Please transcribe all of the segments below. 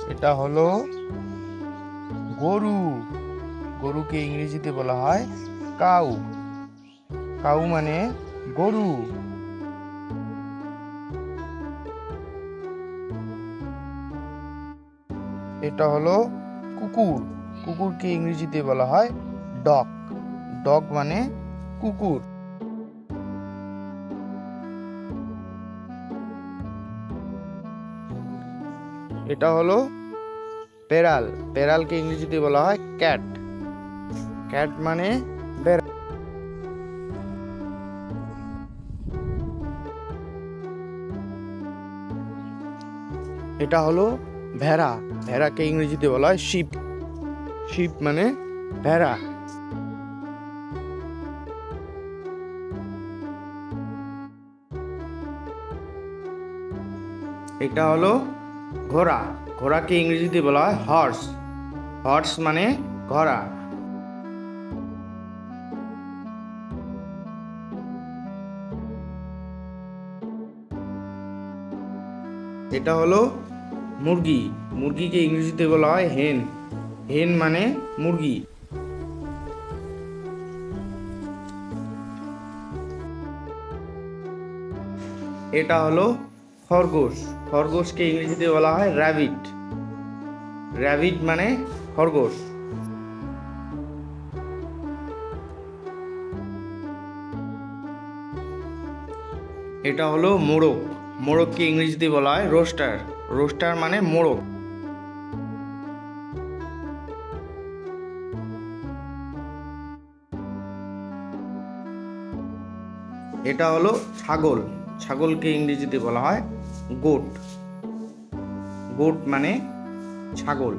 এটা হলো গরু। গরুকে ইংরেজিতে বলা হয় কাউ। কাউ মানে গরু। এটা হলো কুকুর। কুকুরকে ইংরেজিতে বলা হয় ডগ। ডগ মানে কুকুর। এটা হলো বেড়াল। বেড়ালকে ইংরেজিতে বলা হয় ক্যাট। ক্যাট মানে বেড়াল। এটা হলো ভেড়া। ভেড়াকে ইংরেজিতে বলা হয় শিপ। শিপ মানে ভেড়া। এটা হলো ঘোড়া। ঘোড়াকে ইংরেজিতে বলা হয় হর্স। হর্স মানে ঘোড়া। এটা হলো মুরগি। মুরগিকে ইংরেজিতে বলা হয় হেন। হেন মানে মুরগি। এটা হলো খরগোশ। খরগোশকে ইংরেজিতে বলা হয় র্যাবিট। র্যাবিট মানে খরগোশ। এটা হলো মোরগ। মোরগকে ইংরেজিতে বলা হয় রোস্টার। রোস্টার মানে মোরগ। এটা হলো ছাগল। ছাগলকে ইংরেজিতে বলা হয় গোট। গোট মানে ছাগল।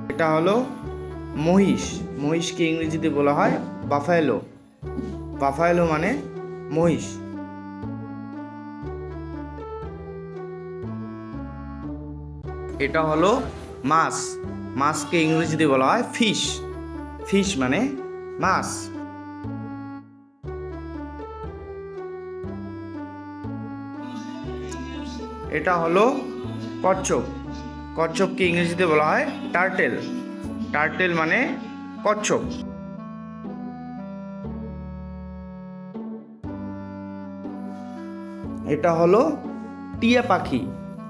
এটা হলো মহিষ। মহিষকে ইংরেজিতে বলা হয় বাফালো। বাফালো মানে মহিষ। এটা হলো মাছ। মাছকে ইংরেজিতে বলা হয় ফিশ। ফিশ মানে মাছ। এটা হলো কচ্ছপ। কচ্ছপকে ইংরেজিতে বলা হয় টার্টেল। টার্টেল মানে কচ্ছপ। এটা হলো টিয়া পাখি।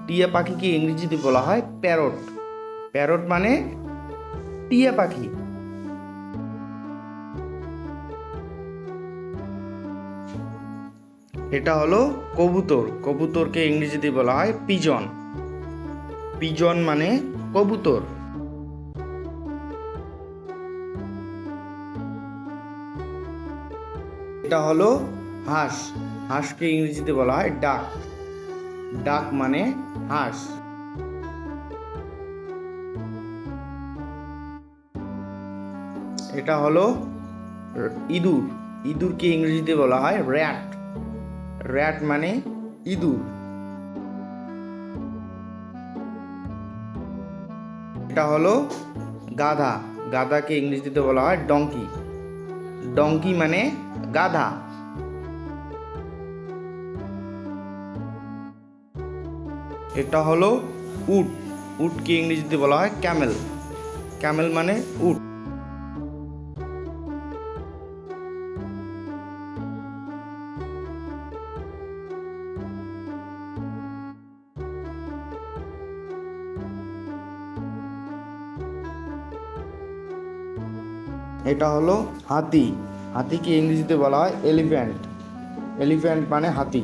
টিয়া পাখিকে ইংরেজিতে বলা হয় প্যারট। প্যারট মানে টিয়া পাখি। এটা হলো কবুতর। কবুতরকে ইংরেজিতে বলা হয় পিজন। পিজন মানে কবুতর। এটা হলো হাঁস। হাঁসকে ইংরেজিতে বলা হয় ডাক। ডাক মানে হাঁস। এটা হলো ইঁদুর। ইঁদুরকে ইংরেজিতে বলা হয় র্যাট। র্যাট মানে ইঁদুর। এটা হলো গাধা। গাধাকে ইংরেজিতে বলা হয় ডঙ্কি। ডঙ্কি মানে গাধা। এটা হলো উট। উটকে ইংরেজিতে বলা হয় ক্যামেল। ক্যামেল মানে উট। এটা হলো হাতি। হাতিকে ইংরেজিতে বলা হয় এলিফ্যান্ট। এলিফ্যান্ট মানে হাতি।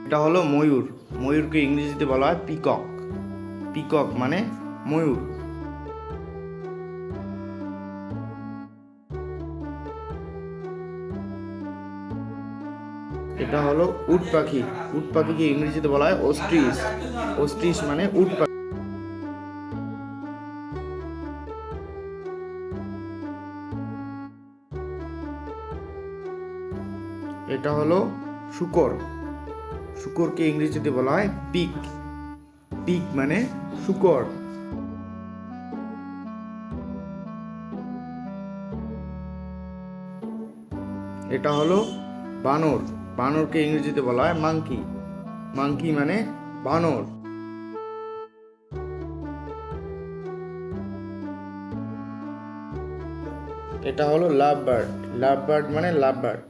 এটা হলো ময়ূর। ময়ূরকে ইংরেজিতে বলা হয় পিকক। পিকক মানে ময়ূর। এটা হলো উট পাখি। উট পাখিকে ইংরেজিতে বলা হয় ওস্ট্রিচ। ওস্ট্রিচ মানে উট পাখি। এটা হলো শূকর। শূকরকে ইংরেজিতে বলা হয় পিক। পিক মানে শূকর। এটা হলো বানর। বানরকে ইংরেজিতে বলা হয় মাংকি। মাংকি মানে বানর। এটা হলো লাভ বার্ড। লাভ বার্ড মানে লাভ বার্ড।